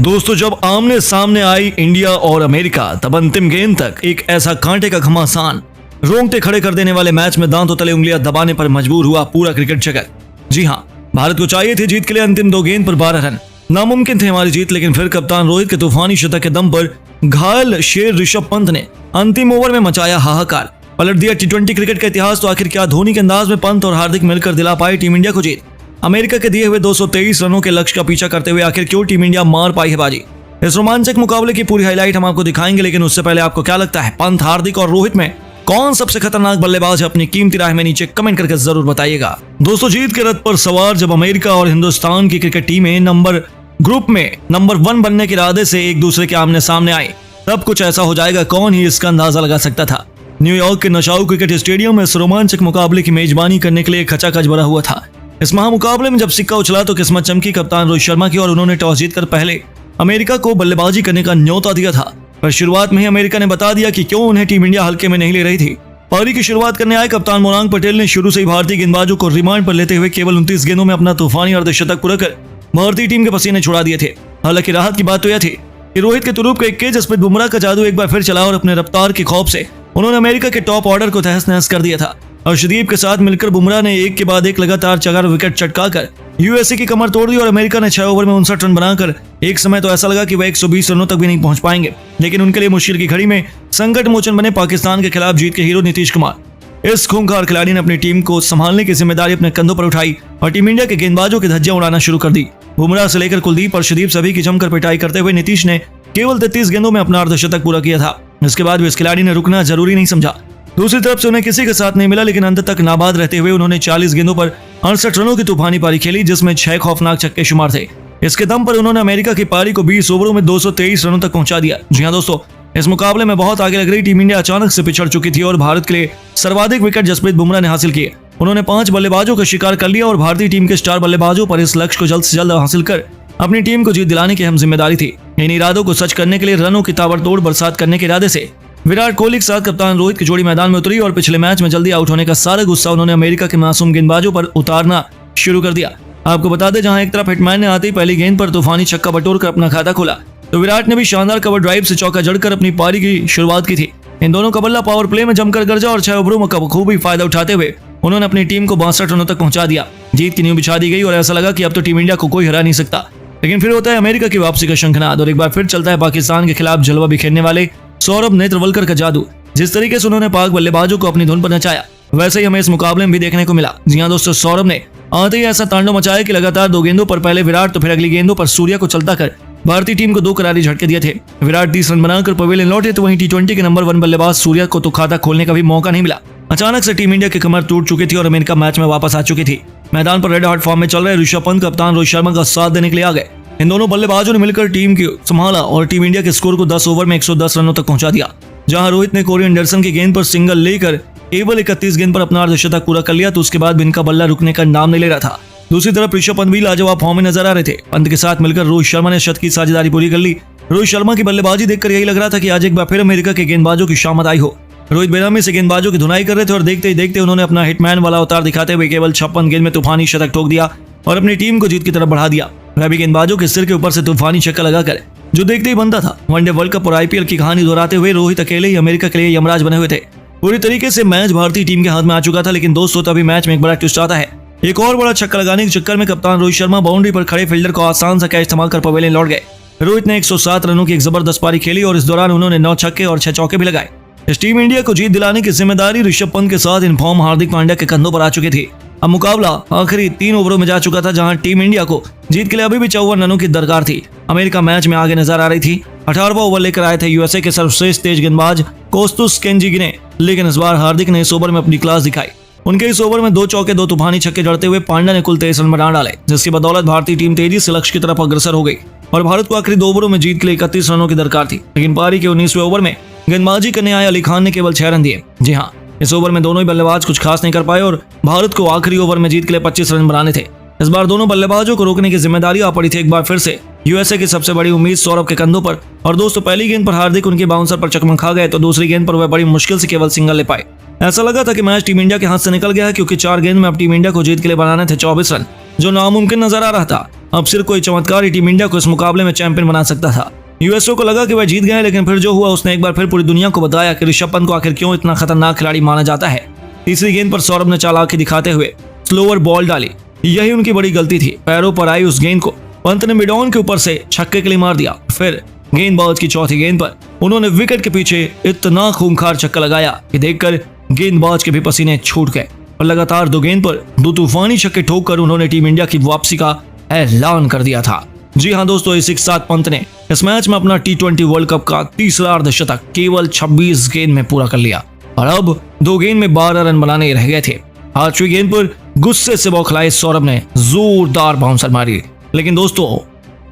दोस्तों, जब आमने सामने आई इंडिया और अमेरिका, तब अंतिम गेंद तक एक ऐसा कांटे का घमासान, रोंगटे खड़े कर देने वाले मैच में दांतों तले उंगलियां दबाने पर मजबूर हुआ पूरा क्रिकेट जगत। जी हां, भारत को चाहिए थी जीत के लिए अंतिम 2 गेंद पर 12 रन। नामुमकिन थे हमारी जीत, लेकिन फिर कप्तान रोहित के तूफानी शतक के दम पर घायल शेर ऋषभ पंत ने अंतिम ओवर में मचाया हाहाकार, पलट दिया टी20 क्रिकेट का इतिहास। तो आखिर क्या धोनी के अंदाज में पंत और हार्दिक मिलकर दिला पाए टीम इंडिया को जीत? अमेरिका के दिए हुए 223 रनों के लक्ष्य का पीछा करते हुए आखिर क्यों टीम इंडिया मार पाई है बाजी? इस रोमांचक मुकाबले की पूरी हाईलाइट हम आपको दिखाएंगे, लेकिन उससे पहले आपको क्या लगता है, पंत, हार्दिक और रोहित में कौन सबसे खतरनाक बल्लेबाज है? अपनी कीमती राय में नीचे कमेंट करके जरूर बताइएगा। दोस्तों, जीत के रथ पर सवार जब अमेरिका और हिंदुस्तान की क्रिकेट टीमें ग्रुप में नंबर 1 बनने के इरादे से एक दूसरे के आमने सामने आई, तब कुछ ऐसा हो जाएगा, कौन ही इसका अंदाजा लगा सकता था। न्यूयॉर्क के नशाऊ क्रिकेट स्टेडियम में इस रोमांचक मुकाबले की मेजबानी करने के लिए खचाखच भरा हुआ था। इस महामुकाबले में जब सिक्का उछला तो किस्मत चमकी कप्तान रोहित शर्मा की, और उन्होंने टॉस जीतकर पहले अमेरिका को बल्लेबाजी करने का न्योता दिया था। पर शुरुआत में ही अमेरिका ने बता दिया कि क्यों उन्हें टीम इंडिया हल्के में नहीं ले रही थी। पारी की शुरुआत करने आए कप्तान मोनांग पटेल ने शुरू से ही भारतीय गेंदबाजों को रिमांड पर लेते हुए केवल 29 गेंदों में अपना तूफानी अर्धशतक पूरा कर भारतीय टीम के पसीने छुड़ा दिए थे। हालांकि राहत की बात तो यह थी कि रोहित के तुरूप का इक्के, जसप्रीत बुमराह का जादू एक बार फिर चला और अपने रफ्तार के खौफ से उन्होंने अमेरिका के टॉप ऑर्डर को तहस नहस कर दिया था। अर्शदीप के साथ मिलकर बुमराह ने एक के बाद एक लगातार 4 विकेट चटकाकर यूएसए की कमर तोड़ दी और अमेरिका ने 6 ओवर में 59 रन बनाकर एक समय तो ऐसा लगा कि वह 120 रनों तक भी नहीं पहुंच पाएंगे। लेकिन उनके लिए मुश्किल की घड़ी में संकट मोचन बने पाकिस्तान के खिलाफ जीत के हीरो नीतीश कुमार। इस खूंखार खिलाड़ी ने अपनी टीम को संभालने की जिम्मेदारी अपने कंधों पर उठाई और टीम इंडिया के गेंदबाजों की धज्जियां उड़ाना शुरू कर दी। बुमराह से लेकर कुलदीप, अर्शदीप सभी की जमकर पिटाई करते हुए नीतीश ने केवल 33 गेंदों में अपना अर्धशतक पूरा किया था। इसके बाद भी इस खिलाड़ी ने रुकना जरूरी नहीं समझा। दूसरी तरफ से उन्हें किसी के साथ नहीं मिला, लेकिन अंत तक नाबाद रहते हुए उन्होंने 40 गेंदों पर 68 रनों की तूफानी पारी खेली, जिसमें 6 खौफनाक छक्के शुमार थे। इसके दम पर उन्होंने अमेरिका की पारी को 20 ओवरों में 223 रनों तक पहुंचा दिया। जी हां दोस्तों, इस मुकाबले में बहुत आगे लग रही टीम इंडिया अचानक से पिछड़ चुकी थी और भारत के लिए सर्वाधिक विकेट जसप्रीत बुमराह ने हासिल किए। उन्होंने 5 बल्लेबाजों का शिकार कर लिया और भारतीय टीम के स्टार बल्लेबाजों पर इस लक्ष्य को जल्द से जल्द हासिल कर अपनी टीम को जीत दिलाने की अहम जिम्मेदारी थी। इन इरादों को सच करने के लिए रनों की ताबड़तोड़ बरसात करने के इरादे से विराट कोहली के साथ कप्तान रोहित की जोड़ी मैदान में उतरी और पिछले मैच में जल्दी आउट होने का सारा गुस्सा उन्होंने अमेरिका के मासूम गेंदबाजों पर उतारना शुरू कर दिया। आपको बता दें, जहां एक तरफ हिटमैन ने आते ही पहली गेंद पर तूफानी छक्का बटोरकर अपना खाता खोला, तो विराट ने भी शानदार कवर ड्राइव से चौका जड़कर अपनी पारी की शुरुआत की थी। इन दोनों का बल्ला पावर प्ले में जमकर गरजा और 6 ओवरों में खूबी फायदा उठाते हुए उन्होंने अपनी टीम को 62 रनों तक पहुंचा दिया। जीत की नींव बिछा दी गई और ऐसा लगा कि अब तो टीम इंडिया को कोई हरा नहीं सकता। लेकिन फिर होता है अमेरिका की वापसी का शंखनाद और एक बार फिर चलता है पाकिस्तान के खिलाफ जलवा बिखेरने वाले सौरभ नेत्रवलकर का जादू। जिस तरीके से उन्होंने पाक बल्लेबाजों को अपनी धुन पर नचाया, वैसे ही हमें इस मुकाबले में भी देखने को मिला। जी हां दोस्तों, सौरभ ने आते ही ऐसा तांडव मचाया कि लगातार 2 गेंदों पर पहले विराट तो फिर अगली गेंदों पर सूर्या को चलता कर भारतीय टीम को 2 करारी झटके दिए थे। विराट 30 रन बनाकर पवेलियन लौटे, तो वहीं टी20 के नंबर 1 बल्लेबाज सूर्या को तो खाता खोलने का भी मौका नहीं मिला। अचानक से टीम इंडिया की कमर टूट चुकी थी और अमेरिका मैच में वापस आ चुकी थी। मैदान पर रेड हॉट फॉर्म में चल रहे ऋषभ पंत कप्तान रोहित शर्मा का साथ देने के लिए आ गए। इन दोनों बल्लेबाजों ने मिलकर टीम को संभाला और टीम इंडिया के स्कोर को 10 ओवर में 110 रनों तक पहुंचा दिया। जहां रोहित ने कोरी एंडरसन की गेंद पर सिंगल लेकर केवल 31 गेंद पर अपना अर्धशतक पूरा कर लिया, तो उसके बाद भी इनका बल्ला रुकने का नाम नहीं ले रहा था। दूसरी तरफ ऋषभ पंत भी लाजवाब फॉर्म में नजर आ रहे थे। पंत के साथ मिलकर रोहित शर्मा ने शत की साझेदारी पूरी कर ली। रोहित शर्मा की बल्लेबाजी देखकर यही लग रहा था कि आज एक बार फिर अमेरिका के गेंदबाजों की शामत आई हो। रोहित बेनामी से गेंदबाजों की धुनाई कर रहे थे और देखते ही देखते उन्होंने अपना हिटमैन वाला अवतार दिखाते हुए केवल 56 गेंद में तूफानी शतक ठोक दिया और अपनी टीम को जीत की तरफ बढ़ा दिया। वह भी गेंदबाजों के सिर के ऊपर से तूफानी छक्का लगाकर, जो देखते ही बनता था। वनडे वर्ल्ड कप और आईपीएल की कहानी दोहराते हुए रोहित अकेले ही अमेरिका के लिए यमराज बने हुए थे। पूरी तरीके से मैच भारतीय टीम के हाथ में आ चुका था, लेकिन दोस्तों तभी मैच में एक बड़ा ट्विस्ट आता है। एक और बड़ा छक्का लगाने के चक्कर में कप्तान रोहित शर्मा बाउंड्री पर खड़े फील्डर को आसान सा कैच थमा कर पवेलियन लौट गए। रोहित ने 107 रनों की एक जबरदस्त पारी खेली और इस दौरान उन्होंने 9 छक्के और 6 चौके भी लगाए। इस टीम इंडिया को जीत दिलाने की जिम्मेदारी ऋषभ पंत के साथ इन फॉर्म हार्दिक पांड्या के कंधों पर आ चुकी थी। अब मुकाबला आखिरी 3 ओवरों में जा चुका था, जहां टीम इंडिया को जीत के लिए अभी भी 54 रनों की दरकार थी। अमेरिका मैच में आगे नजर आ रही थी। 18वां ओवर लेकर आए थे यूएसए के सर्वश्रेष्ठ तेज गेंदबाज कोस्तुस केंजिगी ने, लेकिन इस बार हार्दिक ने इस ओवर में अपनी क्लास दिखाई। उनके इस ओवर में 2 चौके 2 तूफानी छक्के जड़ते हुए पांड्या ने कुल 23 रन बना डाले, जिसकी बदौलत भारतीय टीम तेजी से लक्ष्य की तरफ अग्रसर हो गई और भारत को आखिरी 2 ओवरों में जीत के लिए 31 रनों की दरकार थी। लेकिन पारी के 19वें ओवर में गेंदबाजी करने आए अली खान ने केवल 6 रन दिए। जी हाँ, इस ओवर में दोनों ही बल्लेबाज कुछ खास नहीं कर पाए और भारत को आखिरी ओवर में जीत के लिए 25 रन बनाने थे। इस बार दोनों बल्लेबाजों को रोकने की जिम्मेदारी आ पड़ी थी एक बार फिर से यूएसए की सबसे बड़ी उम्मीद सौरभ के कंधों पर। और दोस्तों, पहली गेंद पर हार्दिक उनके बाउंसर पर चकमा खा गए, तो दूसरी गेंद पर वह बड़ी मुश्किल से केवल सिंगल ले पाए। ऐसा लगा था कि मैच टीम इंडिया के हाथ से निकल गया है, क्योंकि 4 गेंद में अब टीम इंडिया को जीत के लिए बनाने थे 24 रन, जो नामुमकिन नजर आ रहा था। अब सिर्फ कोई चमत्कार ही टीम इंडिया को इस मुकाबले में चैंपियन बना सकता था। यूएसए को लगा कि वह जीत गए, लेकिन फिर जो हुआ उसने एक बार फिर पूरी दुनिया को बताया कि ऋषभ पंत को आखिर क्यों इतना खतरनाक खिलाड़ी माना जाता है। तीसरी गेंद पर सौरभ ने चालाकी दिखाते हुए स्लोअर बॉल डाली, यही उनकी बड़ी गलती थी। पैरों पर आई उस गेंद को पंत ने मिड ऑन के ऊपर से छक्के के लिए मार दिया। फिर गेंदबाज की चौथी गेंद पर उन्होंने विकेट के पीछे इतना खूंखार छक्का लगाया कि देखकर गेंदबाज के भी पसीने छूट गए और लगातार 2 गेंद पर 2 तूफानी छक्के ठोककर उन्होंने टीम इंडिया की वापसी का ऐलान कर दिया था। जी हां दोस्तों, इसी के साथ पंत ने इस मैच में अपना T20 वर्ल्ड कप का तीसरा अर्धशतक केवल 26 गेंद में पूरा कर लिया और अब 2 गेंद में 12 रन बनाने रह गए थे। 8वीं गेंद पर गुस्से से बौखलाए सौरभ ने जोरदार बाउंसर मारी, लेकिन दोस्तों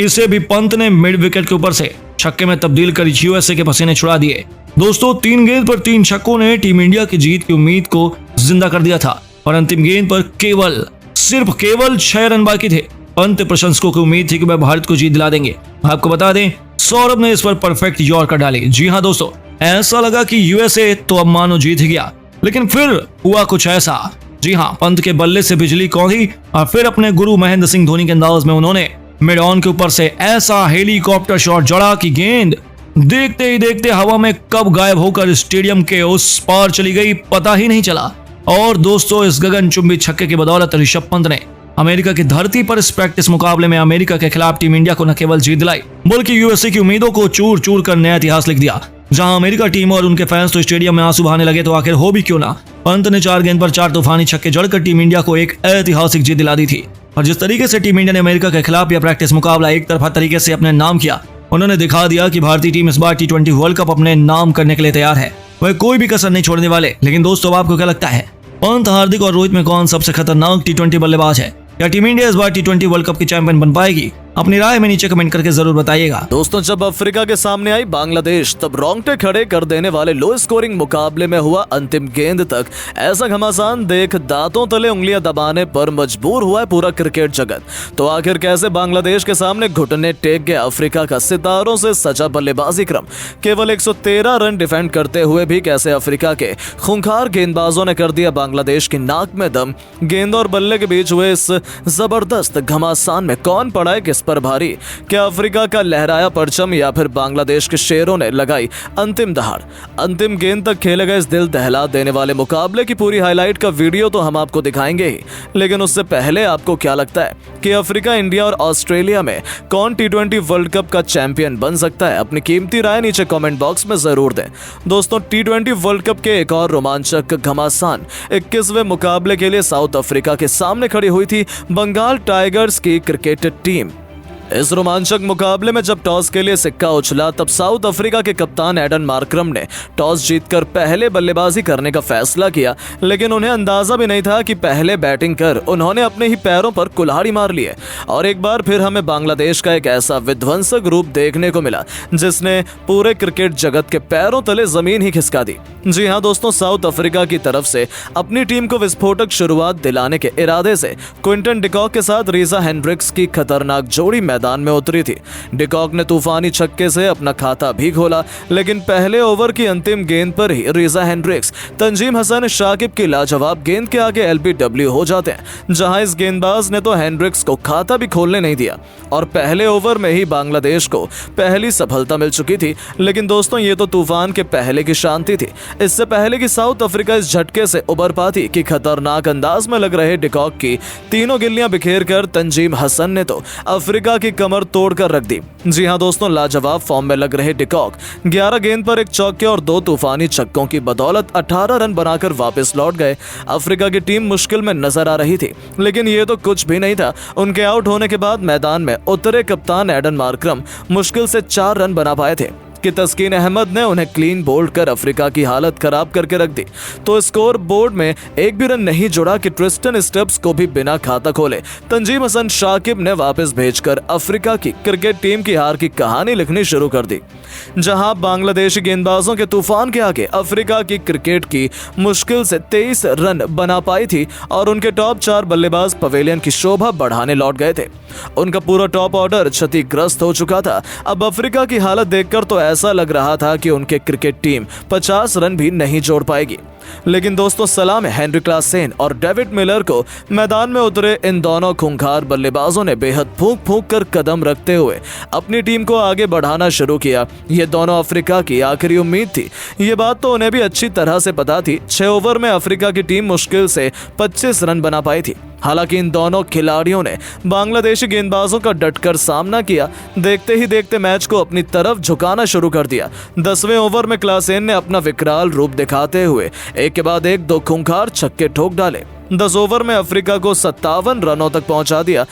इसे भी पंत ने मिड विकेट के ऊपर से छक्के में तब्दील कर यूएसए के पसीने छुड़ा दिए। दोस्तों 3 गेंद पर 3 छक्कों ने टीम इंडिया की जीत की उम्मीद को जिंदा कर दिया था और अंतिम गेंद पर केवल 6 रन बाकी थे। पंत प्रशंसकों की उम्मीद थी कि वह भारत को जीत दिला देंगे। आपको बता दें सौरभ ने इस पर परफेक्ट यॉर्कर डाली। जी हां दोस्तों, ऐसा लगा कि यूएसए तो अब मानो जीत ही गया, लेकिन फिर हुआ कुछ ऐसा। जी हां, पंत के बल्ले से बिजली कौंधी और फिर अपने गुरु महेंद्र सिंह धोनी के अंदाज में उन्होंने मिड ऑन के ऊपर से ऐसा हेलीकॉप्टर शॉट जड़ा कि गेंद देखते ही देखते हवा में कब गायब होकर स्टेडियम के उस पार चली गई पता ही नहीं चला। और दोस्तों इस गगनचुंबी छक्के की बदौलत ऋषभ पंत ने अमेरिका की धरती पर इस प्रैक्टिस मुकाबले में अमेरिका के खिलाफ टीम इंडिया को न केवल जीत दिलाई बल्कि यूएसए की उम्मीदों को चूर चूर कर नया इतिहास लिख दिया। जहां अमेरिका टीम और उनके फैंस तो स्टेडियम में आंसू बहाने लगे, तो आखिर हो भी क्यों ना, पंत ने 4 गेंद पर 4 तूफानी छक्के जड़कर टीम इंडिया को एक ऐतिहासिक जीत दिला दी थी। और जिस तरीके से टीम इंडिया ने अमेरिका के खिलाफ यह प्रैक्टिस मुकाबला एक तरफा तरीके से अपने नाम किया, उन्होंने दिखा दिया कि भारतीय टीम इस बार T20 वर्ल्ड कप अपने नाम करने के लिए तैयार है। वह कोई भी कसर नहीं छोड़ने वाले। लेकिन दोस्तों आपको क्या लगता है, पंत, हार्दिक और रोहित में कौन सबसे खतरनाक T20 बल्लेबाज है? क्या टीम इंडिया इस बार T20 वर्ल्ड कप की चैंपियन बन पाएगी? अपनी राय में नीचे कमेंट करके जरूर बताइएगा। दोस्तों जब अफ्रीका के सामने आई बांग्लादेश, तब रोंगटे खड़े कर देने वाले लो स्कोरिंग मुकाबले में हुआ अंतिम गेंद तक ऐसा घमासान देख दांतों तले उंगलियां दबाने पर मजबूर हुआ है पूरा क्रिकेट जगत। तो आखिर कैसे बांग्लादेश के सामने घुटने टेक गया अफ्रीका का सितारों से सजा बल्लेबाजी क्रम? केवल 113 रन डिफेंड करते हुए भी कैसे अफ्रीका के खूंखार गेंदबाजों ने कर दिया बांग्लादेश की नाक में दम? गेंद और बल्ले के बीच हुए इस जबरदस्त घमासान में कौन पड़ा है किस पर भारी? क्या अफ्रीका का लहराया परचम या फिर बांग्लादेश के शेरों ने लगाई अंतिम दहाड़? अंतिम गेंद तक खेले गए इस दिल दहला देने वाले मुकाबले की पूरी हाईलाइट का वीडियो तो हम आपको दिखाएंगे ही, लेकिन उससे पहले आपको क्या लगता है कि अफ्रीका, इंडिया और ऑस्ट्रेलिया में कौन T20 वर्ल्ड कप का चैंपियन बन सकता है? अपनी कीमती राय नीचे कमेंट बॉक्स में जरूर दें। दोस्तों T20 वर्ल्ड कप के एक और रोमांचक घमासान 21वें मुकाबले के लिए साउथ अफ्रीका के सामने खड़ी हुई थी बंगाल टाइगर्स की क्रिकेट टीम। इस रोमांचक मुकाबले में जब टॉस के लिए सिक्का उछला, तब साउथ अफ्रीका के कप्तान एडन मार्करम ने टॉस जीतकर पहले बल्लेबाजी करने का फैसला किया, लेकिन उन्हें अंदाजा भी नहीं था कि पहले बैटिंग कर उन्होंने अपने ही पैरों पर कुल्हाड़ी मार ली है। और एक बार फिर हमें बांग्लादेश का एक ऐसा विध्वंसक रूप देखने को मिला जिसने पूरे क्रिकेट जगत के पैरों तले जमीन ही खिसका दी। जी हाँ दोस्तों, साउथ अफ्रीका की तरफ से अपनी टीम को विस्फोटक शुरुआत दिलाने के इरादे से क्विंटन डिकॉक के साथ रीजा हेंड्रिक्स की खतरनाक जोड़ी मैदान में उतरी थी। डिकॉक ने तूफानी छक्के से अपना खाता भी खोला, लेकिन पहले ओवर की अंतिम गेंद पर ही रीजा हेंड्रिक्स तंजीम हसन शाकिब की लाजवाब गेंद के आगे LBW हो जाते हैं, जहां इस गेंदबाज ने तो हेंड्रिक्स को खाता भी खोलने नहीं दिया और पहले ओवर में ही बांग्लादेश को पहली सफलता मिल चुकी थी। लेकिन दोस्तों ये तो तूफान के पहले की शांति थी। इससे पहले कि साउथ अफ्रीका इस झटके से उबर पाती कि खतरनाक अंदाज में लग रहे डिकॉक की तीनों गिल्लियां बिखेर कर तंजीम हसन ने तो अफ्रीका की कमर तोड़कर रख दी। जी हां दोस्तों, लाजवाब फॉर्म में लग रहे डिकॉक 11 गेंद पर 1 चौके और 2 तूफानी छक्कों की बदौलत 18 रन बनाकर वापस लौट गए। अफ्रीका की टीम मुश्किल में नजर आ रही थी, लेकिन ये तो कुछ भी नहीं था। उनके आउट होने के बाद मैदान में उतरे कप्तान एडन मार्करम मुश्किल से 4 रन बना पाए थे कि तस्कीन अहमद ने उन्हें क्लीन बोल्ड कर अफ्रीका की हालत खराब करके रख दी। तो स्कोर बोर्ड में एक भी रन नहीं जुड़ा कि ट्रिस्टन स्टब्स को भी बिना खाता खोले तंजीम हसन शाकिब ने वापस भेजकर अफ्रीका की क्रिकेट टीम की हार की कहानी लिखनी शुरू कर दी। जहां बांग्लादेशी गेंदबाजों के तूफान के आगे अफ्रीका की क्रिकेट की मुश्किल से 23 रन बना पाई थी और उनके टॉप 4 बल्लेबाज पवेलियन की शोभा बढ़ाने लौट गए थे। उनका पूरा टॉप ऑर्डर क्षतिग्रस्त हो चुका था। अब अफ्रीका की हालत देखकर तो ऐसा लग रहा था कि उनके क्रिकेट टीम 50 रन भी नहीं जोड़ पाएगी। लेकिन दोस्तों सलाम हेनरी क्लासेन और डेविड मिलर को मैदान में उतरे इन दोनों खूंखार बल्लेबाजों ने बेहद फूंक फूंक कर कदम रखते हुए अपनी टीम को आगे बढ़ाना शुरू किया। ये दोनों अफ्रीका की आखिरी उम्मीद थी। ये बात तो उन्हें भी अच्छी तरह से पता थी। 6 ओवर में अफ्रीका की टीम मुश्किल से 25 रन बना पाई थी। हालांकि इन दोनों खिलाड़ियों ने बांग्लादेशी गेंदबाजों का डटकर सामना किया। देखते ही देखते मैच को अपनी तरफ झुकाना शुरू कर दिया। 10वें ओवर में क्लासेन ने अपना विकराल रूप दिखाते हुए एक के बाद एक 2 खूंखार छक्के ठोक डाले। 10 ओवर में अफ्रीका को 57 रनों तक पहुंचा दिया